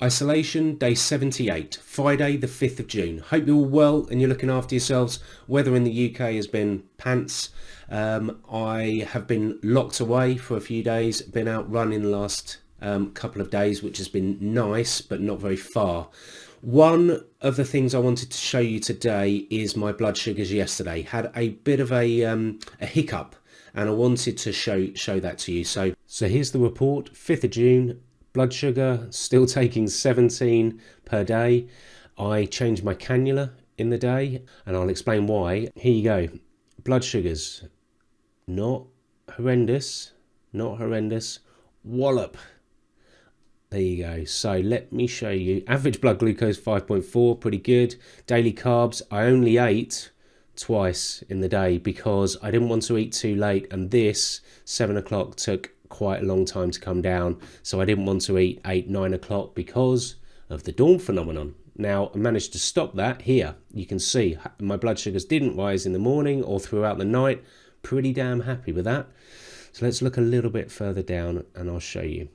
Isolation day 78, Friday the 5th of June. Hope you're all well and you're looking after yourselves. Weather in the UK has been pants. I have been locked away for a few days, been out running the last couple of days, which has been nice but not very far. One of the things I wanted to show you today is my blood sugars yesterday. Had a bit of a hiccup and I wanted to show that to you. So here's the report, 5th of June. Blood sugar still taking 17 per day. I changed my cannula in the day and I'll explain why. Here you go. Blood sugars, not horrendous, wallop. There you go. So let me show you. Average blood glucose 5.4, pretty good. Daily carbs, I only ate twice in the day because I didn't want to eat too late, and this 7 o'clock took quite a long time to come down, so I didn't want to eat 8-9 o'clock because of the dawn phenomenon. Now I managed to stop that. Here you can see my blood sugars didn't rise in the morning or throughout the night. Pretty damn happy with that. So let's look a little bit further down and I'll show you.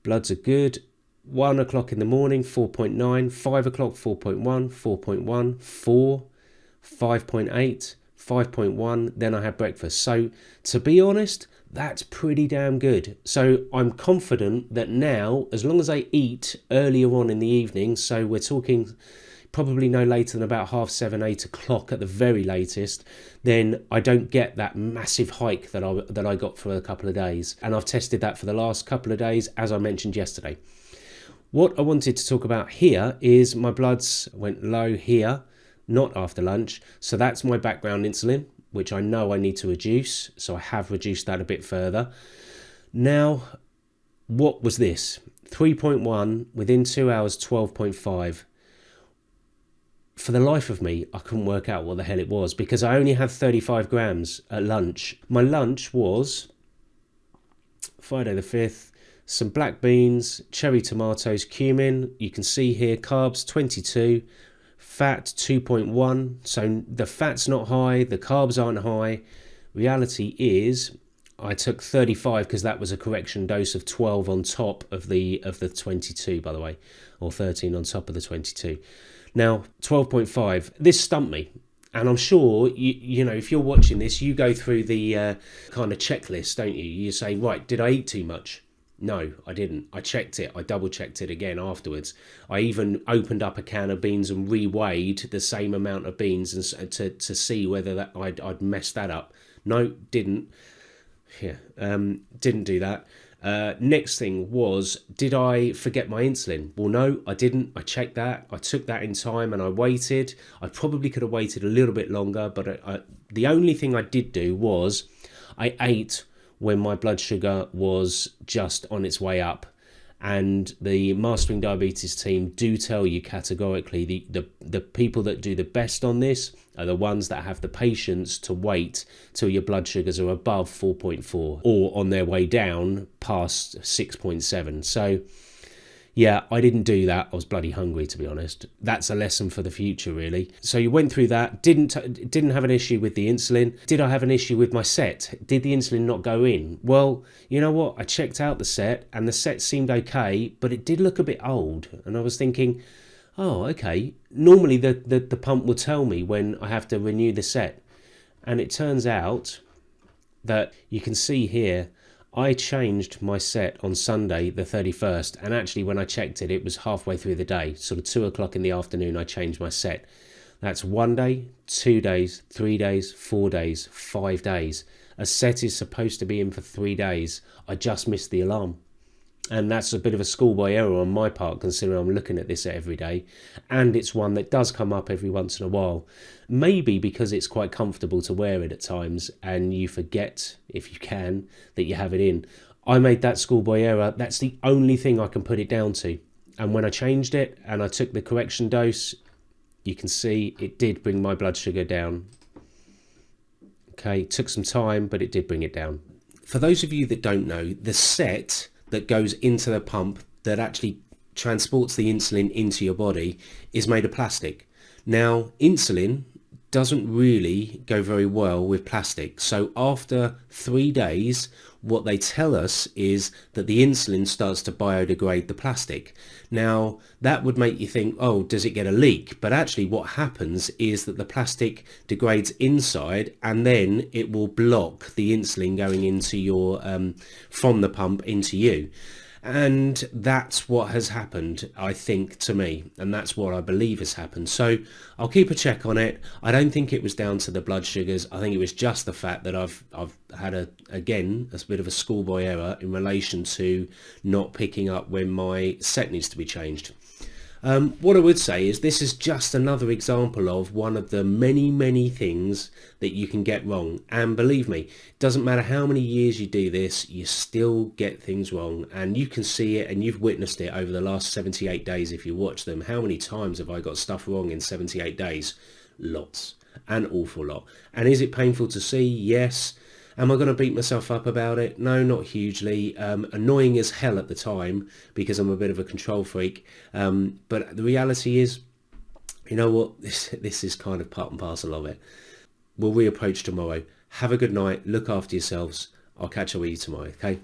Bloods are good. 1 o'clock in the morning 4.9, 5 o'clock 4.1, 4.1, 4, 5.8, 5.1, then I had breakfast. So to be honest, that's pretty damn good. So I'm confident that now, as long as I eat earlier on in the evening, so we're talking probably no later than about 7:30, 8 o'clock at the very latest, then I don't get that massive hike that I got for a couple of days. And I've tested that for the last couple of days, as I mentioned yesterday. What I wanted to talk about here is my bloods went low here, not after lunch. So that's my background insulin, which I know I need to reduce. So I have reduced that a bit further. Now, what was this? 3.1 within 2 hours, 12.5. For the life of me, I couldn't work out what the hell it was because I only had 35 grams at lunch. My lunch was Friday the 5th, some black beans, cherry tomatoes, cumin. You can see here carbs 22. Fat 2.1, so the fat's not high, the carbs aren't high. Reality is I took 35 because that was a correction dose of 12 on top of the 22, by the way, or 13 on top of the 22. Now 12.5, this stumped me, and I'm sure you know if you're watching this, you go through the kind of checklist, don't you? You say, right, did I eat too much? No, I didn't. I checked it. I double checked it again afterwards. I even opened up a can of beans and reweighed the same amount of beans and to see whether that I'd messed that up. No, didn't. Yeah, didn't do that. Next thing was, did I forget my insulin? Well, no, I didn't. I checked that. I took that in time and I waited. I probably could have waited a little bit longer, but the only thing I did do was I ate when my blood sugar was just on its way up. And the Mastering Diabetes team do tell you categorically the people that do the best on this are the ones that have the patience to wait till your blood sugars are above 4.4 or on their way down past 6.7. So yeah, I didn't do that. I was bloody hungry, to be honest. That's a lesson for the future, really. So you went through that, didn't have an issue with the insulin. Did I have an issue with my set? Did the insulin not go in? Well, you know what? I checked out the set and the set seemed okay, but it did look a bit old. And I was thinking, oh, okay. Normally the pump will tell me when I have to renew the set. And it turns out that you can see here, I changed my set on Sunday the 31st, and actually when I checked it, it was halfway through the day, sort of 2 o'clock in the afternoon I changed my set. That's 1 day, 2 days, 3 days, 4 days, 5 days. A set is supposed to be in for 3 days. I just missed the alarm. And that's a bit of a schoolboy error on my part, considering I'm looking at this every day. And it's one that does come up every once in a while. Maybe because it's quite comfortable to wear it at times and you forget, if you can, that you have it in. I made that schoolboy error. That's the only thing I can put it down to. And when I changed it and I took the correction dose, you can see it did bring my blood sugar down. Okay, it took some time, but it did bring it down. For those of you that don't know, the set that goes into the pump that actually transports the insulin into your body is made of plastic. Now, insulin doesn't really go very well with plastic. So after 3 days, what they tell us is that the insulin starts to biodegrade the plastic. Now, that would make you think, oh, does it get a leak? But actually what happens is that the plastic degrades inside, and then it will block the insulin going into your, from the pump into you. And that's what has happened, I think, to me, and that's what I believe has happened. So I'll keep a check on it. I don't think it was down to the blood sugars. I think it was just the fact that I've had a bit of a schoolboy error in relation to not picking up when my set needs to be changed. What I would say is this is just another example of one of the many things that you can get wrong. And believe me, it doesn't matter how many years you do this, you still get things wrong. And you can see it, and you've witnessed it over the last 78 days if you watch them. How many times have I got stuff wrong in 78 days? Lots. An awful lot. And is it painful to see? Yes. Am I going to beat myself up about it? No, not hugely. Annoying as hell at the time because I'm a bit of a control freak. But the reality is, you know what? This is kind of part and parcel of it. We'll reapproach tomorrow. Have a good night. Look after yourselves. I'll catch up with you tomorrow, okay?